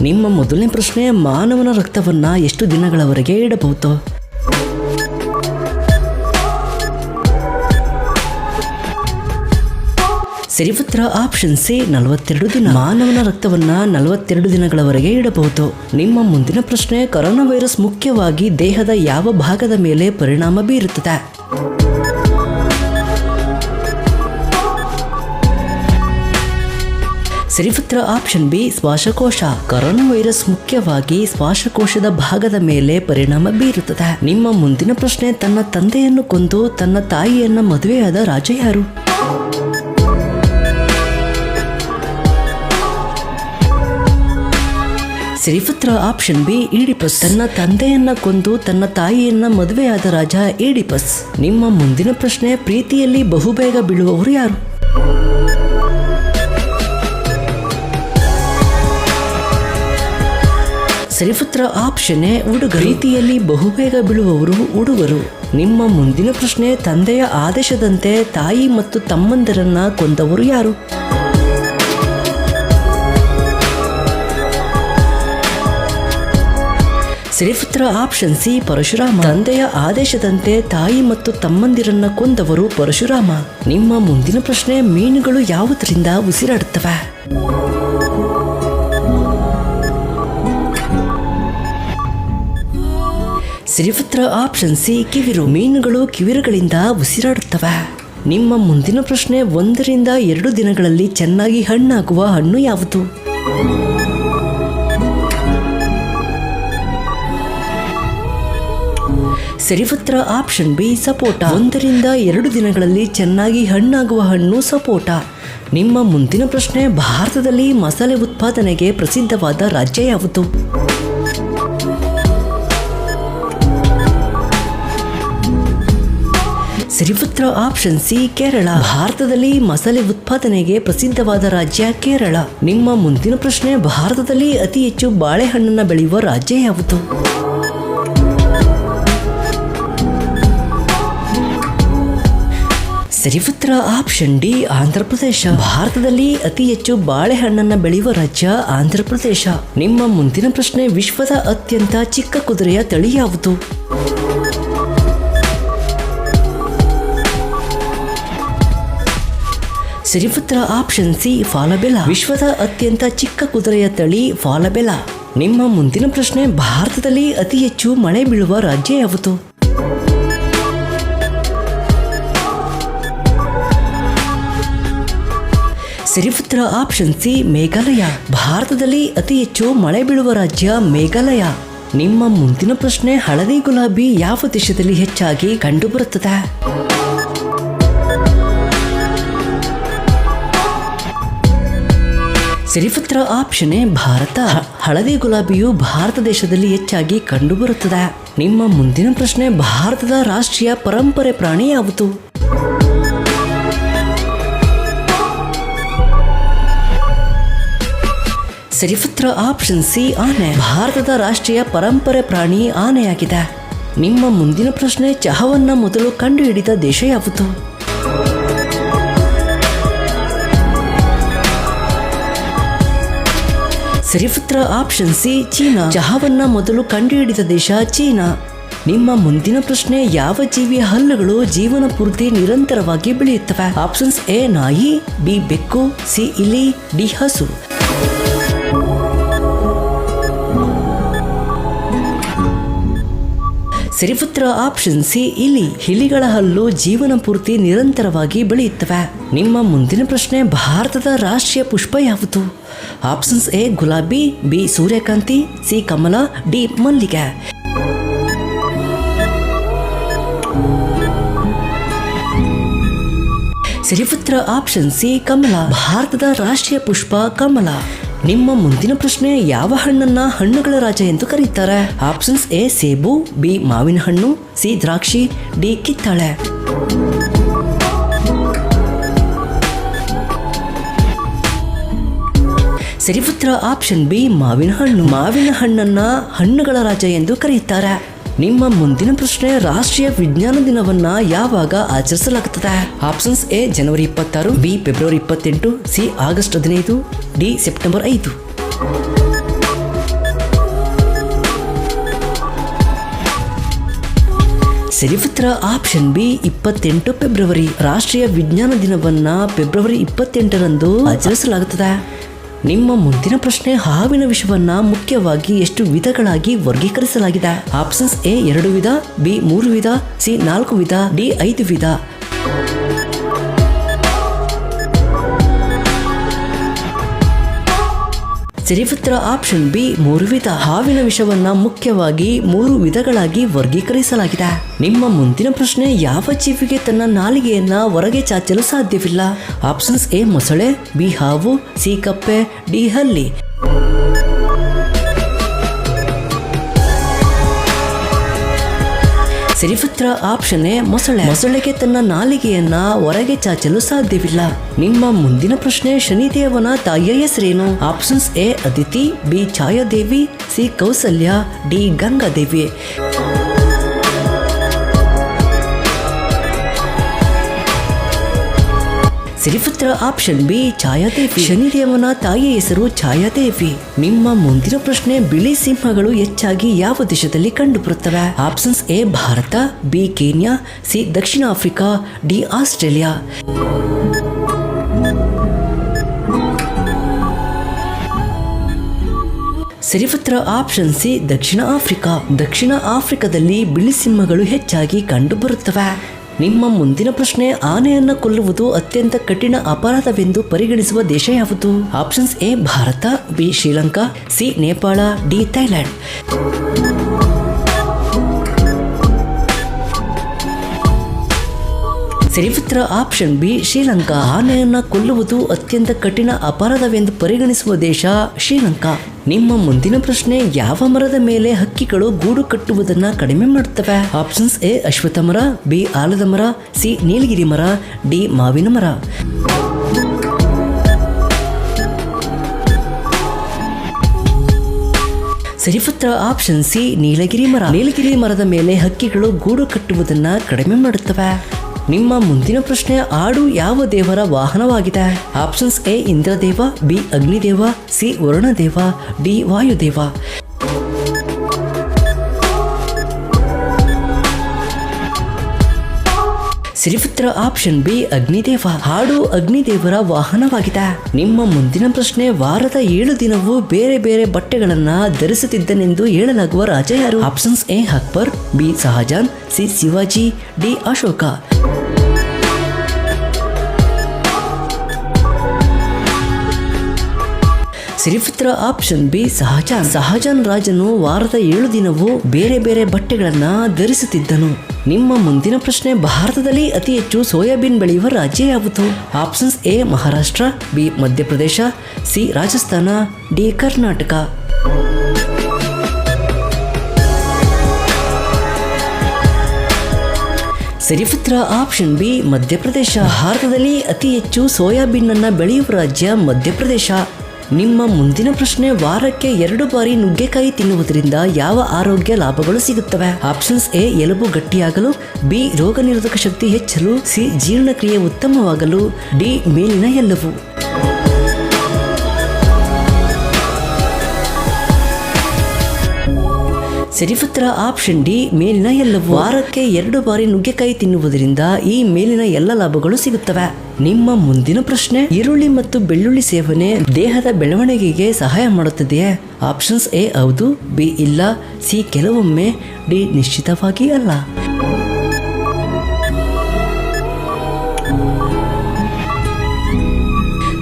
ನಿಮ್ಮ ಮೊದಲನೇ ಪ್ರಶ್ನೆ, ಮಾನವನ ರಕ್ತವನ್ನ ಎಷ್ಟು ದಿನಗಳವರೆಗೆ ಇಡಬಹುದು? ಸರಿ ಉತ್ತರ ಆಪ್ಷನ್ ಸಿ, 42 ದಿನ. ಮಾನವನ ರಕ್ತವನ್ನ 42 ದಿನಗಳವರೆಗೆ ಇಡಬಹುದು. ನಿಮ್ಮ ಮುಂದಿನ ಪ್ರಶ್ನೆ, ಕೊರೋನಾ ವೈರಸ್ ಮುಖ್ಯವಾಗಿ ದೇಹದ ಯಾವ ಭಾಗದ ಮೇಲೆ ಪರಿಣಾಮ ಬೀರುತ್ತದೆ? ಸರಿ ಉತ್ತರ ಆಪ್ಷನ್ ಬಿ, ಶ್ವಾಸಕೋಶ. ಕೊರೋನಾ ವೈರಸ್ ಮುಖ್ಯವಾಗಿ ಶ್ವಾಸಕೋಶದ ಭಾಗದ ಮೇಲೆ ಪರಿಣಾಮ ಬೀರುತ್ತದೆ. ನಿಮ್ಮ ಮುಂದಿನ ಪ್ರಶ್ನೆ, ತನ್ನ ತಂದೆಯನ್ನು ಕೊಂದು ತನ್ನ ತಾಯಿಯನ್ನ ಮದುವೆಯಾದ ರಾಜ ಯಾರು? ಸರಿ ಉತ್ತರ ಆಪ್ಷನ್ ಬಿ, ಈಡಿಪಸ್. ತನ್ನ ತಂದೆಯನ್ನ ಕೊಂದು ತನ್ನ ತಾಯಿಯನ್ನ ಮದುವೆಯಾದ ರಾಜ ಈಡಿಪಸ್. ನಿಮ್ಮ ಮುಂದಿನ ಪ್ರಶ್ನೆ, ಪ್ರೀತಿಯಲ್ಲಿ ಬಹುಬೇಗ ಬೀಳುವವರು ಯಾರು? ಸರಿ ಉತ್ತರ ಆಪ್ಷನ್ ಎ, ಹುಡುಗರು. ಪ್ರೀತಿಯಲ್ಲಿ ಬಹುಬೇಗ ಬೀಳುವವರು ಹುಡುಗರು. ನಿಮ್ಮ ಮುಂದಿನ ಪ್ರಶ್ನೆ, ತಂದೆಯ ಆದೇಶದಂತೆ ತಾಯಿ ಮತ್ತು ತಮ್ಮಂದಿರನ್ನ ಕೊಂದವರು ಯಾರು? ಸರಿ ಉತ್ತರ ಆಪ್ಷನ್ ಸಿ, ಪರಶುರಾಮ. ತಂದೆಯ ಆದೇಶದಂತೆ ತಾಯಿ ಮತ್ತು ತಮ್ಮಂದಿರನ್ನ ಕೊಂದವರು ಪರಶುರಾಮ. ನಿಮ್ಮ ಮುಂದಿನ ಪ್ರಶ್ನೆ, ಮೀನುಗಳು ಯಾವುದರಿಂದ ಉಸಿರಾಡುತ್ತವೆ? ಸರಿ ಉತ್ತರ ಆಪ್ಷನ್ ಸಿ, ಕಿವಿರು. ಮೀನುಗಳು ಕಿವಿರುಗಳಿಂದ ಉಸಿರಾಡುತ್ತವೆ. ನಿಮ್ಮ ಮುಂದಿನ ಪ್ರಶ್ನೆ, 1 ರಿಂದ 2 ದಿನಗಳಲ್ಲಿ ಚೆನ್ನಾಗಿ ಹಣ್ಣಾಗುವ ಹಣ್ಣು ಯಾವುದು? ಸರಿ ಉತ್ತರ ಆಪ್ಷನ್ ಬಿ, ಸಪೋಟ. 1 ರಿಂದ 2 ದಿನಗಳಲ್ಲಿ ಚೆನ್ನಾಗಿ ಹಣ್ಣಾಗುವ ಹಣ್ಣು ಸಪೋಟ. ನಿಮ್ಮ ಮುಂದಿನ ಪ್ರಶ್ನೆ, ಭಾರತದಲ್ಲಿ ಮಸಾಲೆ ಉತ್ಪಾದನೆಗೆ ಪ್ರಸಿದ್ಧವಾದ ರಾಜ್ಯ ಯಾವುದು? ಸರಿ ಉತ್ತರ ಆಪ್ಷನ್ ಸಿ, ಕೇರಳ. ಭಾರತದಲ್ಲಿ ಮಸಾಲೆ ಉತ್ಪಾದನೆಗೆ ಪ್ರಸಿದ್ಧವಾದ ರಾಜ್ಯ ಕೇರಳ. ನಿಮ್ಮ ಮುಂದಿನ ಪ್ರಶ್ನೆ, ಭಾರತದಲ್ಲಿ ಅತಿ ಹೆಚ್ಚು ಬಾಳೆಹಣ್ಣನ್ನ ಬೆಳೆಯುವ ರಾಜ್ಯ ಯಾವುದು? ಸರಿ ಉತ್ತರ ಆಪ್ಷನ್ ಡಿ, ಆಂಧ್ರಪ್ರದೇಶ. ಭಾರತದಲ್ಲಿ ಅತಿ ಹೆಚ್ಚು ಬಾಳೆಹಣ್ಣನ್ನ ಬೆಳೆಯುವ ರಾಜ್ಯ ಆಂಧ್ರಪ್ರದೇಶ. ನಿಮ್ಮ ಮುಂದಿನ ಪ್ರಶ್ನೆ, ವಿಶ್ವದ ಅತ್ಯಂತ ಚಿಕ್ಕ ಕುದುರೆಯ ತಳಿ ಯಾವುದು? ಸರಿ ಉತ್ತರ ಆಪ್ಷನ್ ಸಿ, ಫಾಲಬೆಲಾ. ವಿಶ್ವದ ಅತ್ಯಂತ ಚಿಕ್ಕ ಕುದುರೆಯ ತಳಿ ಫಾಲಬೆಲಾ. ನಿಮ್ಮ ಮುಂದಿನ ಪ್ರಶ್ನೆ, ಭಾರತದಲ್ಲಿ ಅತಿ ಹೆಚ್ಚು ಮಳೆ ಬೀಳುವ ರಾಜ್ಯ ಯಾವುದು? ಸರಿ ಉತ್ತರ ಆಪ್ಷನ್ ಸಿ, ಮೇಘಾಲಯ. ಭಾರತದಲ್ಲಿ ಅತಿ ಹೆಚ್ಚು ಮಳೆ ಬೀಳುವ ರಾಜ್ಯ ಮೇಘಾಲಯ. ನಿಮ್ಮ ಮುಂದಿನ ಪ್ರಶ್ನೆ, ಹಳದಿ ಗುಲಾಬಿ ಯಾವ ದೇಶದಲ್ಲಿ ಹೆಚ್ಚಾಗಿ ಕಂಡುಬರುತ್ತದೆ? ಸರಿ ಉತ್ತರ ಆಪ್ಷನ್ ಎ, ಭಾರತ. ಹಳದಿ ಗುಲಾಬಿಯು ಭಾರತ ದೇಶದಲ್ಲಿ ಹೆಚ್ಚಾಗಿ ಕಂಡುಬರುತ್ತದೆ. ನಿಮ್ಮ ಮುಂದಿನ ಪ್ರಶ್ನೆ, ಭಾರತದ ರಾಷ್ಟ್ರೀಯ ಪರಂಪರೆ ಪ್ರಾಣಿ ಯಾವುದು? ಸರಿ ಉತ್ತರ ಆಪ್ಷನ್ ಸಿ, ಆನೆ. ಭಾರತದ ರಾಷ್ಟ್ರೀಯ ಪರಂಪರೆ ಪ್ರಾಣಿ ಆನೆಯಾಗಿದೆ. ನಿಮ್ಮ ಮುಂದಿನ ಪ್ರಶ್ನೆ, ಚಹಾವನ್ನ ಮೊದಲು ಕಂಡುಹಿಡಿದ ದೇಶ ಯಾವುದು? ಸರಿ ಉತ್ತರ ಆಪ್ಷನ್ ಸಿ, ಚೀನಾ. ಚಹಾವನ್ನ ಮೊದಲು ಕಂಡುಹಿಡಿದ ದೇಶ ಚೀನಾ. ನಿಮ್ಮ ಮುಂದಿನ ಪ್ರಶ್ನೆ, ಯಾವ ಜೀವಿಯ ಹಲ್ಲುಗಳು ಜೀವನ ಪೂರ್ತಿ ನಿರಂತರವಾಗಿ ಬೆಳೆಯುತ್ತವೆ? ಆಪ್ಷನ್ಸ್ ಎ, ನಾಯಿ, ಬಿ, ಬೆಕ್ಕು, ಸಿ, ಇಲಿ, ಡಿ, ಹಸು. ಸರಿ ಉತ್ತರ ಆಪ್ಷನ್ ಸಿ, ಇಲಿ. ಇಲಿಗಳ ಹಲ್ಲು ಜೀವನ ಪೂರ್ತಿ ನಿರಂತರವಾಗಿ ಬೆಳೆಯುತ್ತವೆ. ನಿಮ್ಮ ಮುಂದಿನ ಪ್ರಶ್ನೆ, ಭಾರತದ ರಾಷ್ಟ್ರೀಯ ಪುಷ್ಪ ಯಾವುದು? ಆಪ್ಷನ್ಸ್ ಎ, ಗುಲಾಬಿ, ಬಿ, ಸೂರ್ಯಕಾಂತಿ, ಸಿ, ಕಮಲ, ಡಿ, ಮಲ್ಲಿಗೆ. ಸರಿ ಉತ್ತರ ಆಪ್ಷನ್ ಸಿ, ಕಮಲ. ಭಾರತದ ರಾಷ್ಟ್ರೀಯ ಪುಷ್ಪ ಕಮಲ. ನಿಮ್ಮ ಮುಂದಿನ ಪ್ರಶ್ನೆ, ಯಾವ ಹಣ್ಣನ್ನ ಹಣ್ಣುಗಳ ರಾಜ ಎಂದು ಕರೀತಾರೆ? ಆಪ್ಷನ್ಸ್ ಎ, ಸೇಬು, ಬಿ, ಮಾವಿನ ಹಣ್ಣು, ಸಿ, ದ್ರಾಕ್ಷಿ, ಡಿ, ಕಿತ್ತಳೆ. ಸರಿ ಉತ್ತರ ಆಪ್ಷನ್ ಬಿ, ಮಾವಿನ ಹಣ್ಣು. ಮಾವಿನ ಹಣ್ಣನ್ನ ಹಣ್ಣುಗಳ ರಾಜ ಎಂದು ಕರೆಯುತ್ತಾರೆ. ನಿಮ್ಮ ಮುಂದಿನ ಪ್ರಶ್ನೆ, ರಾಷ್ಟ್ರೀಯ ವಿಜ್ಞಾನ ದಿನವನ್ನ ಯಾವಾಗ ಆಚರಿಸಲಾಗುತ್ತದೆ? ಆಪ್ಷನ್ಸ್ ಎ, ಜನವರಿ 26, ಬಿ, ಫೆಬ್ರವರಿ 28, ಸಿ, ಆಗಸ್ಟ್ 15, ಡಿ, ಸೆಪ್ಟೆಂಬರ್ 5. ಸರಿಪುತ್ರ ಆಪ್ಷನ್ ಬಿ 28 ಫೆಬ್ರವರಿ. ರಾಷ್ಟ್ರೀಯ ವಿಜ್ಞಾನ ದಿನವನ್ನ ಫೆಬ್ರವರಿ 28ರಂದು ಆಚರಿಸಲಾಗುತ್ತದೆ. ನಿಮ್ಮ ಮುಂದಿನ ಪ್ರಶ್ನೆ, ಹಾವಿನ ವಿಷವನ್ನ ಮುಖ್ಯವಾಗಿ ಎಷ್ಟು ವಿಧಗಳಾಗಿ ವರ್ಗೀಕರಿಸಲಾಗಿದೆ? ಆಪ್ಷನ್ಸ್ ಎ 2 ವಿಧ, ಬಿ 3 ವಿಧ, ಸಿ 4 ವಿಧ, ಡಿ 5 ವಿಧ. ಸರಿಪುತ್ರ ಆಪ್ಷನ್ ಬಿ 3 ವಿಧ. ಹಾವಿನ ವಿಷವನ್ನ ಮುಖ್ಯವಾಗಿ 3 ವಿಧಗಳಾಗಿ ವರ್ಗೀಕರಿಸಲಾಗಿದೆ. ನಿಮ್ಮ ಮುಂದಿನ ಪ್ರಶ್ನೆ, ಯಾವ ಜೀವಿಗೆ ತನ್ನ ನಾಲಿಗೆಯನ್ನ ಹೊರಗೆ ಚಾಚಲು ಸಾಧ್ಯವಿಲ್ಲ? ಆಪ್ಷನ್ಸ್ ಎ ಮೊಸಳೆ, ಬಿ ಹಾವು, ಸಿ ಕಪ್ಪೆ, ಡಿ ಹಲ್ಲಿ. ಸರಿಪುತ್ರ ಆಪ್ಷನ್ ಎ ಮೊಸಳೆ. ಮೊಸಳೆಗೆ ತನ್ನ ನಾಲಿಗೆಯನ್ನ ಹೊರಗೆ ಚಾಚಲು ಸಾಧ್ಯವಿಲ್ಲ. ನಿಮ್ಮ ಮುಂದಿನ ಪ್ರಶ್ನೆ, ಶನಿದೇವನ ತಾಯಿಯ ಹೆಸರೇನು? Options A Aditi, B Chhayadevi, C Kausalya, D Gangadevi. ಸರಿಪುತ್ರ ಆಪ್ಷನ್ ಬಿ ಛಾಯಾದೇವಿ. ಶನಿದೇವನ ತಾಯಿಯ ಹೆಸರು ಛಾಯಾದೇವಿ. ನಿಮ್ಮ ಮುಂದಿನ ಪ್ರಶ್ನೆ, ಬಿಳಿ ಸಿಂಹಗಳು ಹೆಚ್ಚಾಗಿ ಯಾವ ದೇಶದಲ್ಲಿ ಕಂಡುಬರುತ್ತವೆ? Options A Bharat, B Kenya, C ದಕ್ಷಿಣ ಆಫ್ರಿಕಾ, ಡಿ ಆಸ್ಟ್ರೇಲಿಯಾ. ಸರಿಪುತ್ರ ಆಪ್ಷನ್ ಸಿ ದಕ್ಷಿಣ ಆಫ್ರಿಕಾ. ದಕ್ಷಿಣ ಆಫ್ರಿಕಾದಲ್ಲಿ ಬಿಳಿ ಸಿಂಹಗಳು ಹೆಚ್ಚಾಗಿ ಕಂಡುಬರುತ್ತವೆ. ನಿಮ್ಮ ಮುಂದಿನ ಪ್ರಶ್ನೆ, ಆನೆಯನ್ನ ಕೊಲ್ಲುವುದು ಅತ್ಯಂತ ಕಠಿಣ ಅಪರಾಧವೆಂದು ಪರಿಗಣಿಸುವ ದೇಶ ಯಾವುದು? Options A Bharat, B Sri Lanka, C Nepal, D Thailand. ಸರಿಪುತ್ರ ಆಪ್ಷನ್ ಬಿ ಶ್ರೀಲಂಕಾ. ಆನೆಯನ್ನ ಕೊಲ್ಲುವುದು ಅತ್ಯಂತ ಕಠಿಣ ಅಪರಾಧವೆಂದು ಪರಿಗಣಿಸುವ ದೇಶ ಶ್ರೀಲಂಕಾ. ನಿಮ್ಮ ಮುಂದಿನ ಪ್ರಶ್ನೆ, ಯಾವ ಮರದ ಮೇಲೆ ಹಕ್ಕಿಗಳು ಗೂಡು ಕಟ್ಟುವುದನ್ನ ಕಡಿಮೆ ಮಾಡುತ್ತವೆ? ಆಪ್ಷನ್ಸ್ ಎ ಅಶ್ವತ್ಥ ಮರ, ಬಿ ಆಲದ ಮರ, ಸಿ ನೀಲಗಿರಿ ಮರ, ಡಿ ಮಾವಿನ ಮರ. ಸರಿಪುತ್ರ ಆಪ್ಷನ್ ಸಿ ನೀಲಗಿರಿ ಮರ. ನೀಲಗಿರಿ ಮರದ ಮೇಲೆ ಹಕ್ಕಿಗಳು ಗೂಡು ಕಟ್ಟುವುದನ್ನ ಕಡಿಮೆ ಮಾಡುತ್ತವೆ. ನಿಮ್ಮ ಮುಂದಿನ ಪ್ರಶ್ನೆ, ಆಡು ಯಾವ ದೇವರ ವಾಹನವಾಗಿದೆ? Options A Indradeva, B Agnideva, C Varunadeva, D Vayudeva. ಸರಿಪುತ್ರ ಆಪ್ಷನ್ ಬಿ ಅಗ್ನಿದೇವ. ಹಾಡು ಅಗ್ನಿದೇವರ ವಾಹನವಾಗಿದೆ. ನಿಮ್ಮ ಮುಂದಿನ ಪ್ರಶ್ನೆ, ವಾರದ 7 ದಿನವೂ ಬೇರೆ ಬೇರೆ ಬಟ್ಟೆಗಳನ್ನ ಧರಿಸುತ್ತಿದ್ದನೆಂದು ಹೇಳಲಾಗುವ ರಾಜ ಯಾರು? Options A Akbar, B Shahjahan, C Shivaji, D Ashoka. ಸರಿಪುತ್ರ ಆಪ್ಷನ್ ಬಿ ಶಹಜಾನ್. ಶಹಜಾನ್ ರಾಜನು ವಾರದ 7 ದಿನವೂ ಬೇರೆ ಬೇರೆ ಬಟ್ಟೆಗಳನ್ನ ಧರಿಸುತ್ತಿದ್ದನು. ನಿಮ್ಮ ಮುಂದಿನ ಪ್ರಶ್ನೆ, ಭಾರತದಲ್ಲಿ ಅತಿ ಹೆಚ್ಚು ಸೋಯಾಬೀನ್ ಬೆಳೆಯುವ ರಾಜ್ಯ ಯಾವುದು? Options A Maharashtra, B Madhya Pradesh, C Rajasthan, D Karnataka. ಸರಿಪುತ್ರ ಆಪ್ಷನ್ ಬಿ ಮಧ್ಯಪ್ರದೇಶ. ಭಾರತದಲ್ಲಿ ಅತಿ ಹೆಚ್ಚು ಸೋಯಾಬೀನ್ ಅನ್ನ ಬೆಳೆಯುವ ರಾಜ್ಯ ಮಧ್ಯಪ್ರದೇಶ. ನಿಮ್ಮ ಮುಂದಿನ ಪ್ರಶ್ನೆ, ವಾರಕ್ಕೆ 2 ಬಾರಿ ನುಗ್ಗೆಕಾಯಿ ತಿನ್ನುವುದರಿಂದ ಯಾವ ಆರೋಗ್ಯ ಲಾಭಗಳು ಸಿಗುತ್ತವೆ? ಆಪ್ಷನ್ಸ್ ಎ ಎಲುಬು ಗಟ್ಟಿಯಾಗಲು, ಬಿ ರೋಗ ನಿರೋಧಕ ಶಕ್ತಿ ಹೆಚ್ಚಲು, ಸಿ ಜೀರ್ಣಕ್ರಿಯೆ ಉತ್ತಮವಾಗಲು, ಡಿ ಮೇಲಿನ ಎಲ್ಲವೂ. ಸರಿಪುತ್ರ ಆಪ್ಷನ್ ಡಿ ಮೇಲಿನ ಎಲ್ಲವೂ. ವಾರಕ್ಕೆ 2 ಬಾರಿ ನುಗ್ಗೆಕಾಯಿ ತಿನ್ನುವುದರಿಂದ ಈ ಮೇಲಿನ ಎಲ್ಲ ಲಾಭಗಳು ಸಿಗುತ್ತವೆ. ನಿಮ್ಮ ಮುಂದಿನ ಪ್ರಶ್ನೆ, ಈರುಳ್ಳಿ ಮತ್ತು ಬೆಳ್ಳುಳ್ಳಿ ಸೇವನೆ ದೇಹದ ಬೆಳವಣಿಗೆಗೆ ಸಹಾಯ ಮಾಡುತ್ತದೆಯೇ? ಆಪ್ಷನ್ಸ್ ಎ ಹೌದು, ಬಿ ಇಲ್ಲ, ಸಿ ಕೆಲವೊಮ್ಮೆ, ಡಿ ನಿಶ್ಚಿತವಾಗಿ ಅಲ್ಲ.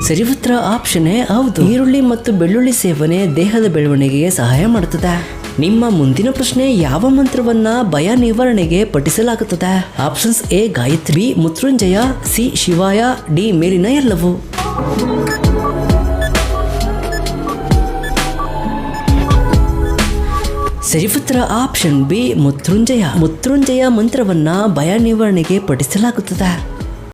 ಸರಿಪುತ್ರ ಆಪ್ಷನ್ ಎ ಹೌದು. ಈರುಳ್ಳಿ ಮತ್ತು ಬೆಳ್ಳುಳ್ಳಿ ಸೇವನೆ ದೇಹದ ಬೆಳವಣಿಗೆಗೆ ಸಹಾಯ ಮಾಡುತ್ತದೆ. ನಿಮ್ಮ ಮುಂದಿನ ಪ್ರಶ್ನೆ, ಯಾವ ಮಂತ್ರವನ್ನ ಭಯ ನಿವಾರಣೆಗೆ ಪಠಿಸಲಾಗುತ್ತದೆ? Options A Gayatri, B Mrityunjaya, C Shivaya, D ಮೇಲಿನ ಎಲ್ಲವೂ. ಸರಿಪುತ್ರ ಆಪ್ಷನ್ ಬಿ ಮೃತ್ಯುಂಜಯ. ಮೃತ್ಯುಂಜಯ ಮಂತ್ರವನ್ನ ಭಯ ನಿವಾರಣೆಗೆ ಪಠಿಸಲಾಗುತ್ತದೆ.